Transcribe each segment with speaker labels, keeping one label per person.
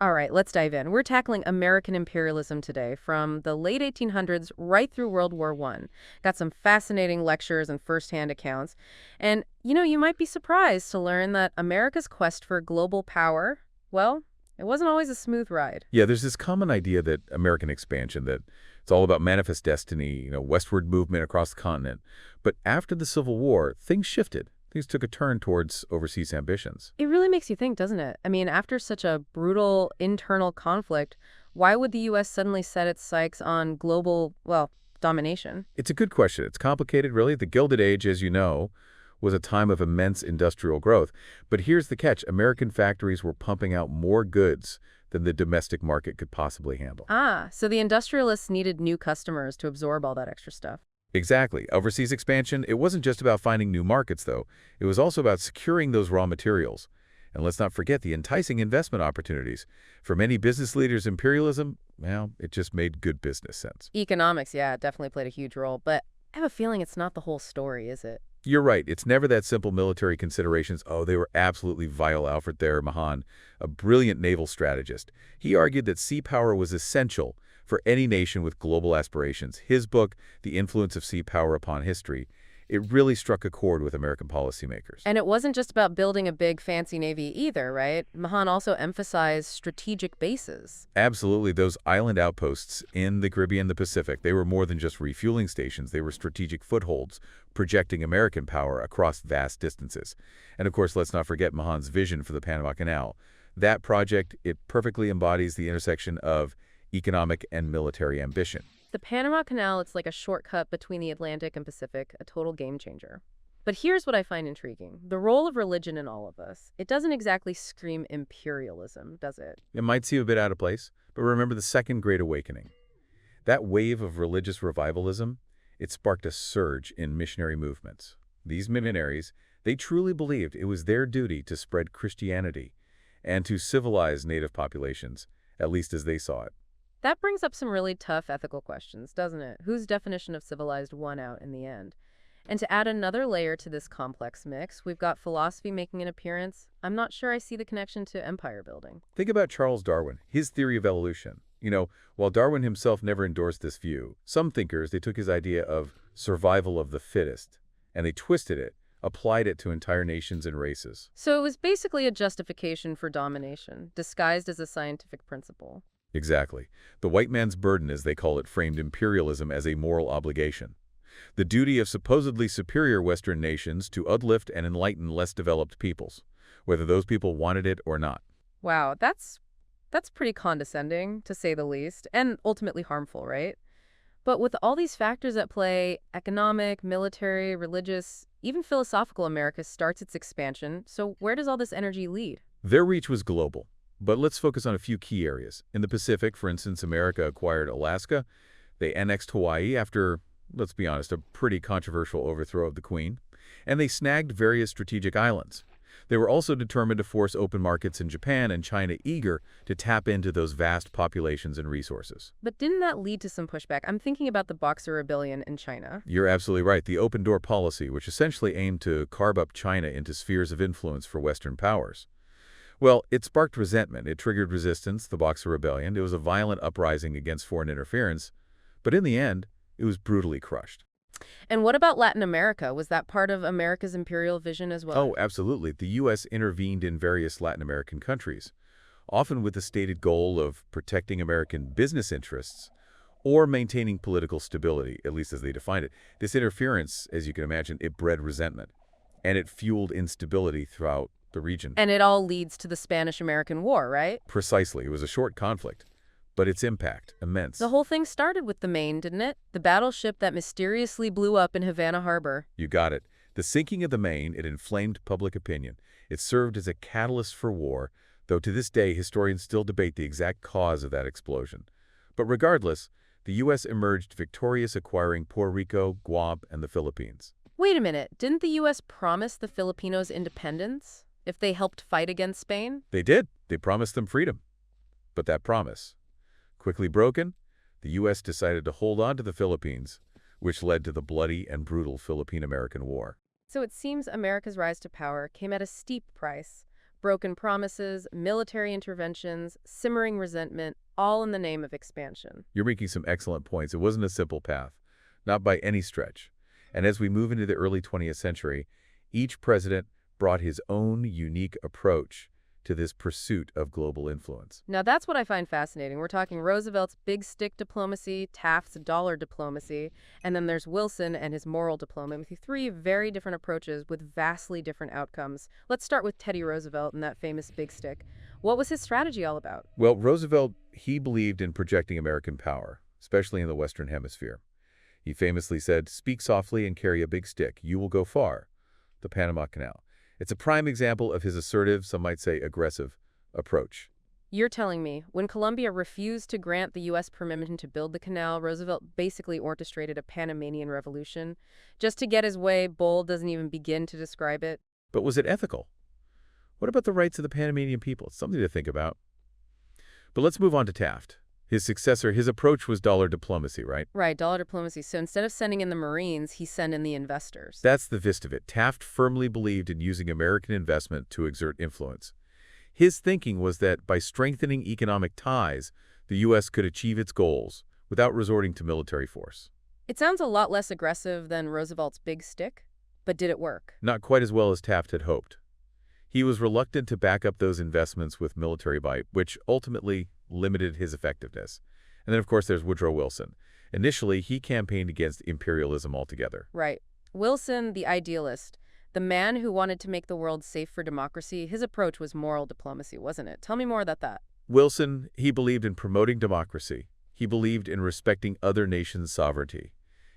Speaker 1: All right, let's dive in. We're tackling American imperialism today from the late 1800s right through World War One. Got some fascinating lectures and firsthand accounts. And, you might be surprised to learn that America's quest for global power, well, it wasn't always a smooth ride.
Speaker 2: Yeah, there's this common idea that American expansion, that it's all about manifest destiny, westward movement across the continent. But after the Civil War, things shifted. Things took a turn towards overseas ambitions.
Speaker 1: It really makes you think, doesn't it? I mean, after such a brutal internal conflict, why would the U.S. suddenly set its sights on global, well, domination?
Speaker 2: It's a good question. It's complicated, really. The Gilded Age, as you know, was a time of immense industrial growth. But here's the catch. American factories were pumping out more goods than the domestic market could possibly handle.
Speaker 1: Ah, so the industrialists needed new customers to absorb all that extra stuff.
Speaker 2: Exactly. Overseas expansion, it wasn't just about finding new markets, though. It was also about securing those raw materials. And let's not forget the enticing investment opportunities. For many business leaders, imperialism, well, it just made good business sense.
Speaker 1: Economics, yeah, definitely played a huge role, but I have a feeling it's not the whole story, is it?
Speaker 2: You're right. It's never that simple military considerations. Oh, they were absolutely vital. Alfred Thayer Mahan, a brilliant naval strategist. He argued that sea power was essential for any nation with global aspirations. His book, The Influence of Sea Power Upon History, it really struck a chord with American policymakers.
Speaker 1: And it wasn't just about building a big fancy navy either, right? Mahan also emphasized strategic bases.
Speaker 2: Absolutely. Those island outposts in the Caribbean and the Pacific, they were more than just refueling stations. They were strategic footholds, projecting American power across vast distances. And of course, let's not forget Mahan's vision for the Panama Canal. That project, it perfectly embodies the intersection of economic and military ambition.
Speaker 1: The Panama Canal, it's like a shortcut between the Atlantic and Pacific, a total game changer. But here's what I find intriguing. The role of religion in all of this. It doesn't exactly scream imperialism, does it?
Speaker 2: It might seem a bit out of place, but remember the Second Great Awakening. That wave of religious revivalism, it sparked a surge in missionary movements. These missionaries, they truly believed it was their duty to spread Christianity and to civilize native populations, at least as they saw it.
Speaker 1: That brings up some really tough ethical questions, doesn't it? Whose definition of civilized won out in the end? And to add another layer to this complex mix, we've got philosophy making an appearance. I'm not sure I see the connection to empire building.
Speaker 2: Think about Charles Darwin, his theory of evolution. While Darwin himself never endorsed this view, some thinkers, they took his idea of survival of the fittest, and they twisted it, applied it to entire nations and races.
Speaker 1: So it was basically a justification for domination, disguised as a scientific principle.
Speaker 2: Exactly. The white man's burden, as they call it, framed imperialism as a moral obligation. The duty of supposedly superior Western nations to uplift and enlighten less developed peoples, whether those people wanted it or not.
Speaker 1: Wow, that's pretty condescending, to say the least, and ultimately harmful, right? But with all these factors at play, economic, military, religious, even philosophical, America starts its expansion. So where does all this energy lead?
Speaker 2: Their reach was global. But let's focus on a few key areas. In the Pacific, for instance, America acquired Alaska. They annexed Hawaii after, let's be honest, a pretty controversial overthrow of the Queen. And they snagged various strategic islands. They were also determined to force open markets in Japan and China, eager to tap into those vast populations and resources.
Speaker 1: But didn't that lead to some pushback? I'm thinking about the Boxer Rebellion in China.
Speaker 2: You're absolutely right. The open door policy, which essentially aimed to carve up China into spheres of influence for Western powers. Well, it sparked resentment. It triggered resistance, the Boxer Rebellion. It was a violent uprising against foreign interference. But in the end, it was brutally crushed.
Speaker 1: And what about Latin America? Was that part of America's imperial vision as well?
Speaker 2: Oh, absolutely. The U.S. intervened in various Latin American countries, often with the stated goal of protecting American business interests or maintaining political stability, at least as they defined it. This interference, as you can imagine, it bred resentment, and it fueled instability throughout the region.
Speaker 1: And it all leads to the Spanish-American War, right?
Speaker 2: Precisely. It was a short conflict, but its impact, immense.
Speaker 1: The whole thing started with the Maine, didn't it? The battleship that mysteriously blew up in Havana Harbor.
Speaker 2: You got it. The sinking of the Maine, it inflamed public opinion. It served as a catalyst for war, though to this day historians still debate the exact cause of that explosion. But regardless, the U.S. emerged victorious, acquiring Puerto Rico, Guam, and the Philippines.
Speaker 1: Wait a minute. Didn't the U.S. promise the Filipinos independence if they helped fight against Spain?
Speaker 2: They did. They promised them freedom. But that promise, quickly broken, the U.S. decided to hold on to the Philippines, which led to the bloody and brutal Philippine-American War.
Speaker 1: So it seems America's rise to power came at a steep price. Broken promises, military interventions, simmering resentment, all in the name of expansion.
Speaker 2: You're making some excellent points. It wasn't a simple path, not by any stretch. And as we move into the early 20th century, each president brought his own unique approach to this pursuit of global influence.
Speaker 1: Now that's what I find fascinating. We're talking Roosevelt's big stick diplomacy, Taft's dollar diplomacy, and then there's Wilson and his moral diplomacy. Three very different approaches with vastly different outcomes. Let's start with Teddy Roosevelt and that famous big stick. What was his strategy all about?
Speaker 2: Well, Roosevelt, he believed in projecting American power, especially in the Western Hemisphere. He famously said, "Speak softly and carry a big stick. You will go far." The Panama Canal. It's a prime example of his assertive, some might say aggressive, approach.
Speaker 1: You're telling me, when Colombia refused to grant the U.S. permission to build the canal, Roosevelt basically orchestrated a Panamanian revolution? Just to get his way, bold doesn't even begin to describe it.
Speaker 2: But was it ethical? What about the rights of the Panamanian people? It's something to think about. But let's move on to Taft. His successor, his approach was dollar diplomacy, right?
Speaker 1: Right, dollar diplomacy. So instead of sending in the Marines, he sent in the investors.
Speaker 2: That's the gist of it. Taft firmly believed in using American investment to exert influence. His thinking was that by strengthening economic ties, the U.S. could achieve its goals without resorting to military force.
Speaker 1: It sounds a lot less aggressive than Roosevelt's big stick, but did it work?
Speaker 2: Not quite as well as Taft had hoped. He was reluctant to back up those investments with military might, which ultimately limited his effectiveness. And then, of course, there's Woodrow Wilson. Initially, he campaigned against imperialism altogether.
Speaker 1: Right. Wilson, the idealist, the man who wanted to make the world safe for democracy, his approach was moral diplomacy, wasn't it? Tell me more about that.
Speaker 2: Wilson, he believed in promoting democracy. He believed in respecting other nations' sovereignty.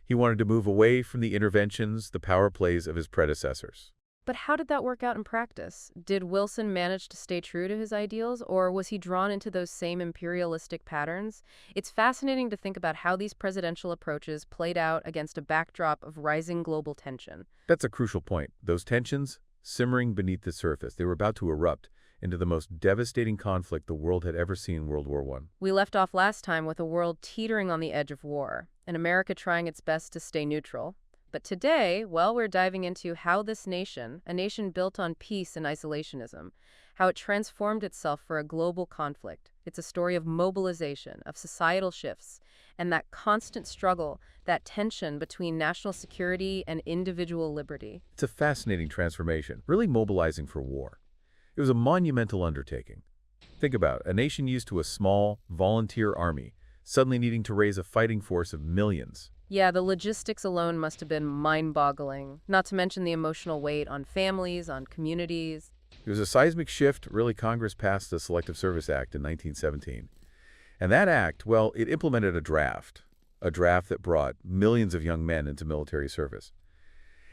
Speaker 2: He wanted to move away from the interventions, the power plays of his predecessors.
Speaker 1: But how did that work out in practice? Did Wilson manage to stay true to his ideals, or was he drawn into those same imperialistic patterns? It's fascinating to think about how these presidential approaches played out against a backdrop of rising global tension.
Speaker 2: That's a crucial point. Those tensions, simmering beneath the surface, they were about to erupt into the most devastating conflict the world had ever seen in World War I.
Speaker 1: We left off last time with a world teetering on the edge of war, and America trying its best to stay neutral. But today, well, we're diving into how this nation, a nation built on peace and isolationism, how it transformed itself for a global conflict. It's a story of mobilization, of societal shifts, and that constant struggle, that tension between national security and individual liberty.
Speaker 2: It's a fascinating transformation, really mobilizing for war. It was a monumental undertaking. Think about it, a nation used to a small, volunteer army, suddenly needing to raise a fighting force of millions.
Speaker 1: Yeah, the logistics alone must have been mind-boggling, not to mention the emotional weight on families, on communities.
Speaker 2: It was a seismic shift. Really, Congress passed the Selective Service Act in 1917. And that act, well, it implemented a draft that brought millions of young men into military service.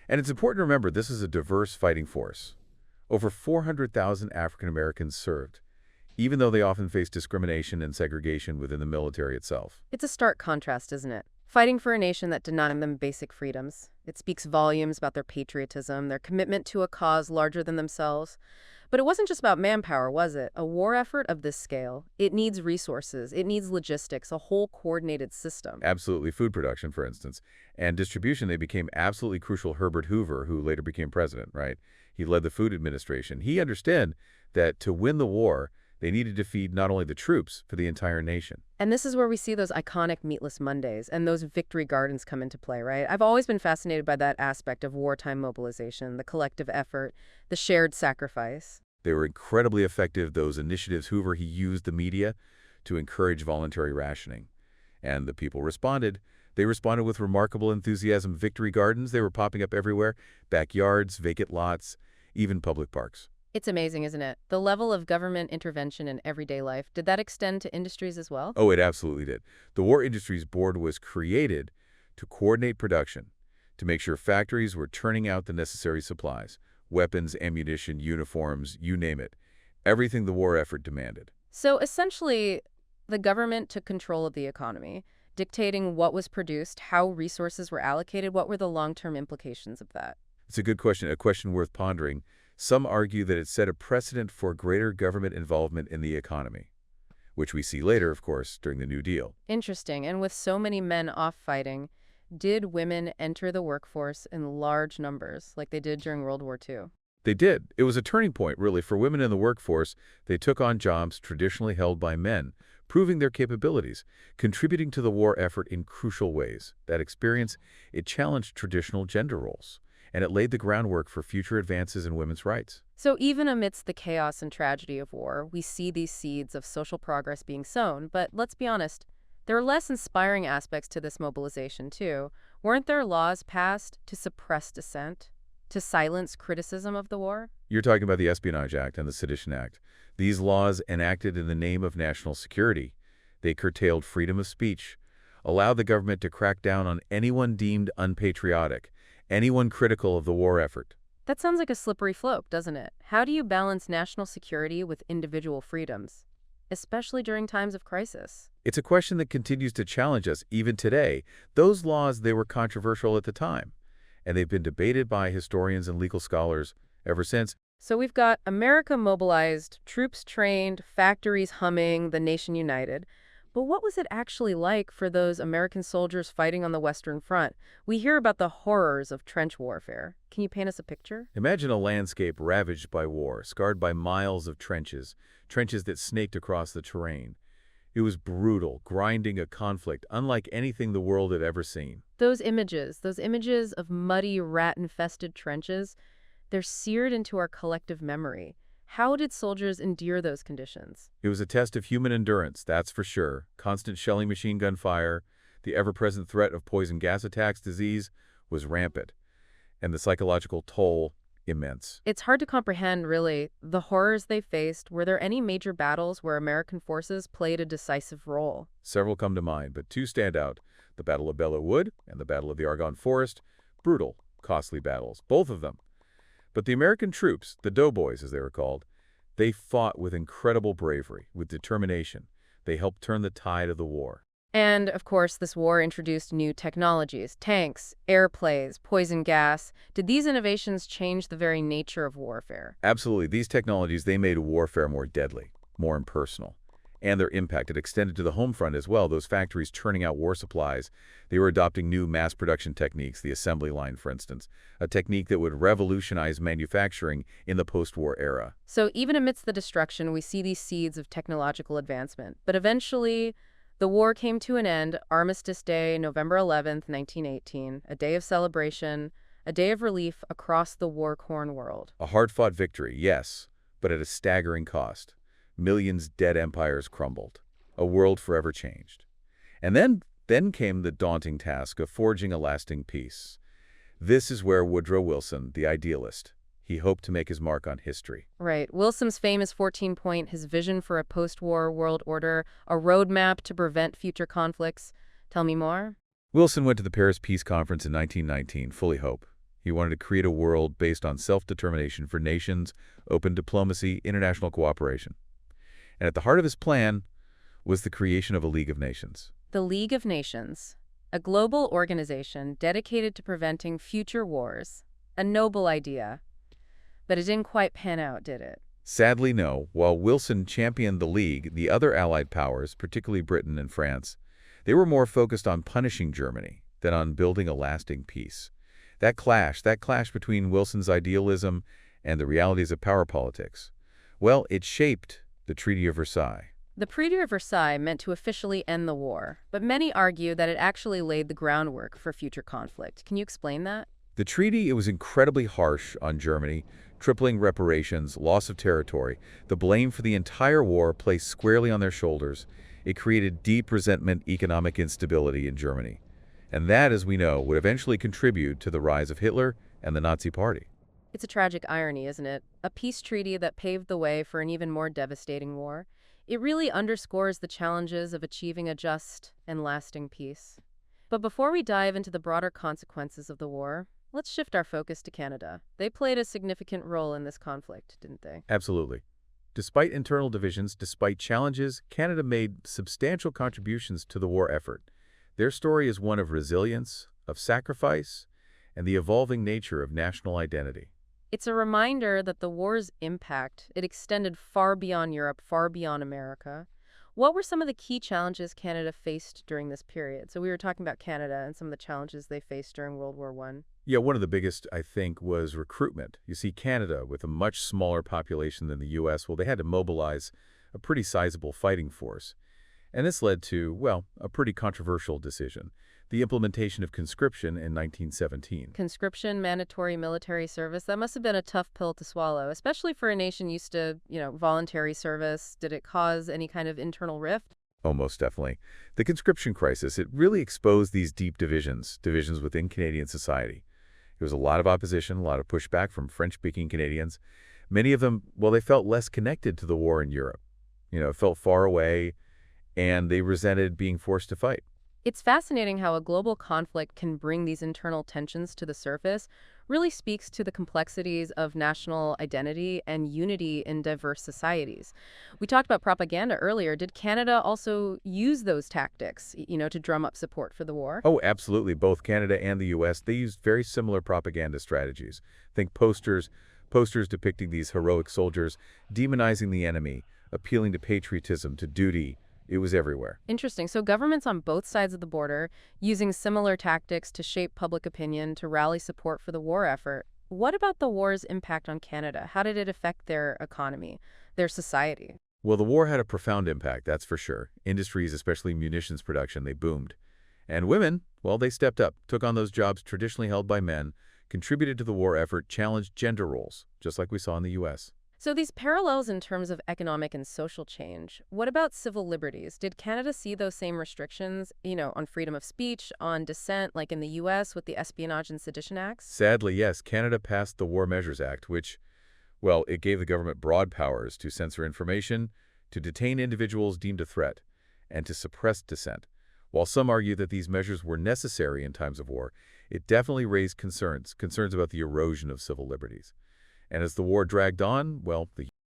Speaker 2: And it's important to remember this is a diverse fighting force. Over 400,000 African Americans served, even though they often faced discrimination and segregation within the military itself.
Speaker 1: It's a stark contrast, isn't it? Fighting for a nation that denied them basic freedoms. It speaks volumes about their patriotism, their commitment to a cause larger than themselves. But it wasn't just about manpower, was it? A war effort of this scale, it needs resources, it needs logistics, a whole coordinated system.
Speaker 2: Absolutely. Food production, for instance. And distribution, they became absolutely crucial. Herbert Hoover, who later became president, right? He led the Food Administration. He understood that to win the war, they needed to feed not only the troops, for the entire nation.
Speaker 1: And this is where we see those iconic Meatless Mondays and those victory gardens come into play, right? I've always been fascinated by that aspect of wartime mobilization, the collective effort, the shared sacrifice.
Speaker 2: They were incredibly effective, those initiatives. Hoover, he used the media to encourage voluntary rationing. And the people responded. They responded with remarkable enthusiasm. Victory gardens, they were popping up everywhere. Backyards, vacant lots, even public parks.
Speaker 1: It's amazing, isn't it? The level of government intervention in everyday life, did that extend to industries as well?
Speaker 2: Oh, it absolutely did. The War Industries Board was created to coordinate production, to make sure factories were turning out the necessary supplies, weapons, ammunition, uniforms, you name it, everything the war effort demanded.
Speaker 1: So essentially, the government took control of the economy, dictating what was produced, how resources were allocated. What were the long-term implications of that?
Speaker 2: It's a good question, a question worth pondering. Some argue that it set a precedent for greater government involvement in the economy, which we see later, of course, during the New Deal.
Speaker 1: Interesting. And with so many men off fighting, did women enter the workforce in large numbers like they did during World War II?
Speaker 2: They did. It was a turning point, really, for women in the workforce. They took on jobs traditionally held by men, proving their capabilities, contributing to the war effort in crucial ways. That experience, it challenged traditional gender roles, and it laid the groundwork for future advances in women's rights.
Speaker 1: So even amidst the chaos and tragedy of war, we see these seeds of social progress being sown. But let's be honest, there are less inspiring aspects to this mobilization, too. Weren't there laws passed to suppress dissent, to silence criticism of the war?
Speaker 2: You're talking about the Espionage Act and the Sedition Act. These laws, enacted in the name of national security, they curtailed freedom of speech, allowed the government to crack down on anyone deemed unpatriotic, anyone critical of the war effort.
Speaker 1: That sounds like a slippery slope, doesn't it? How do you balance national security with individual freedoms, especially during times of crisis?
Speaker 2: It's a question that continues to challenge us even today. Those laws, they were controversial at the time, and they've been debated by historians and legal scholars ever since.
Speaker 1: So we've got America mobilized, troops trained, factories humming, the nation united. But what was it actually like for those American soldiers fighting on the Western Front? We hear about the horrors of trench warfare. Can you paint us a picture?
Speaker 2: Imagine a landscape ravaged by war, scarred by miles of trenches, trenches that snaked across the terrain. It was brutal, grinding a conflict unlike anything the world had ever seen.
Speaker 1: Those images of muddy, rat-infested trenches, they're seared into our collective memory. How did soldiers endure those conditions?
Speaker 2: It was a test of human endurance, that's for sure. Constant shelling machine gun fire, the ever-present threat of poison gas attacks, disease was rampant, and the psychological toll immense.
Speaker 1: It's hard to comprehend, really, the horrors they faced. Were there any major battles where American forces played a decisive role?
Speaker 2: Several come to mind, but two stand out: the Battle of Belleau Wood and the Battle of the Argonne Forest. Brutal, costly battles, both of them. But the American troops, the doughboys as they were called, they fought with incredible bravery, with determination. They helped turn the tide of the war.
Speaker 1: And, of course, this war introduced new technologies, tanks, airplanes, poison gas. Did these innovations change the very nature of warfare?
Speaker 2: Absolutely, these technologies, they made warfare more deadly, more impersonal. And their impact, it extended to the home front as well. Those factories churning out war supplies, they were adopting new mass production techniques, the assembly line, for instance, a technique that would revolutionize manufacturing in the post-war era.
Speaker 1: So even amidst the destruction, we see these seeds of technological advancement. But eventually, the war came to an end, Armistice Day, November 11th, 1918, a day of celebration, a day of relief across the war-torn world.
Speaker 2: A hard-fought victory, yes, but at a staggering cost. Millions dead empires crumbled. A world forever changed. And then came the daunting task of forging a lasting peace. This is where Woodrow Wilson, the idealist, he hoped to make his mark on history.
Speaker 1: Right. Wilson's famous 14-point, his vision for a post-war world order, a roadmap to prevent future conflicts. Tell me more.
Speaker 2: Wilson went to the Paris Peace Conference in 1919, full of hope. He wanted to create a world based on self-determination for nations, open diplomacy, international cooperation. And at the heart of his plan was the creation of a League of Nations.
Speaker 1: The League of Nations, a global organization dedicated to preventing future wars. A noble idea. But it didn't quite pan out, did it?
Speaker 2: Sadly, no. While Wilson championed the League, the other Allied powers, particularly Britain and France, they were more focused on punishing Germany than on building a lasting peace. That clash between Wilson's idealism and the realities of power politics, well, it shaped the Treaty of Versailles.
Speaker 1: The Treaty of Versailles meant to officially end the war, but many argue that it actually laid the groundwork for future conflict. Can you explain that?
Speaker 2: The treaty, it was incredibly harsh on Germany, tripling reparations, loss of territory. The blame for the entire war placed squarely on their shoulders. It created deep resentment, economic instability in Germany. And that, as we know, would eventually contribute to the rise of Hitler and the Nazi Party.
Speaker 1: It's a tragic irony, isn't it? A peace treaty that paved the way for an even more devastating war. It really underscores the challenges of achieving a just and lasting peace. But before we dive into the broader consequences of the war, let's shift our focus to Canada. They played a significant role in this conflict, didn't they?
Speaker 2: Absolutely. Despite internal divisions, despite challenges, Canada made substantial contributions to the war effort. Their story is one of resilience, of sacrifice, and the evolving nature of national identity.
Speaker 1: It's a reminder that the war's impact, it extended far beyond Europe, far beyond America. What were some of the key challenges Canada faced during this period? So we were talking about Canada and some of the challenges they faced during World War One.
Speaker 2: Yeah, one of the biggest, I think, was recruitment. You see, Canada, with a much smaller population than the U.S., well, they had to mobilize a pretty sizable fighting force. And this led to, well, a pretty controversial decision, the implementation of conscription in 1917.
Speaker 1: Conscription, mandatory military service, that must have been a tough pill to swallow, especially for a nation used to, voluntary service. Did it cause any kind of internal rift?
Speaker 2: Oh, most definitely. The conscription crisis, it really exposed these deep divisions within Canadian society. There was a lot of opposition, a lot of pushback from French-speaking Canadians. Many of them, well, they felt less connected to the war in Europe. It felt far away, and they resented being forced to fight.
Speaker 1: It's fascinating how a global conflict can bring these internal tensions to the surface, really speaks to the complexities of national identity and unity in diverse societies. We talked about propaganda earlier. Did Canada also use those tactics, to drum up support for the war?
Speaker 2: Oh, absolutely. Both Canada and the U.S., they used very similar propaganda strategies. Think posters depicting these heroic soldiers, demonizing the enemy, appealing to patriotism, to duty. It was everywhere.
Speaker 1: Interesting. So governments on both sides of the border using similar tactics to shape public opinion, to rally support for the war effort. What about the war's impact on Canada? How did it affect their economy, their society?
Speaker 2: Well, the war had a profound impact, that's for sure. Industries, especially munitions production, they boomed. And women, well, they stepped up, took on those jobs traditionally held by men, contributed to the war effort, challenged gender roles, just like we saw in the U.S.
Speaker 1: So these parallels in terms of economic and social change. What about civil liberties? Did Canada see those same restrictions, on freedom of speech, on dissent, like in the U.S. with the Espionage and Sedition Acts?
Speaker 2: Sadly, yes, Canada passed the War Measures Act, which, well, it gave the government broad powers to censor information, to detain individuals deemed a threat, and to suppress dissent. While some argue that these measures were necessary in times of war, it definitely raised concerns about the erosion of civil liberties. And as the war dragged on, well, the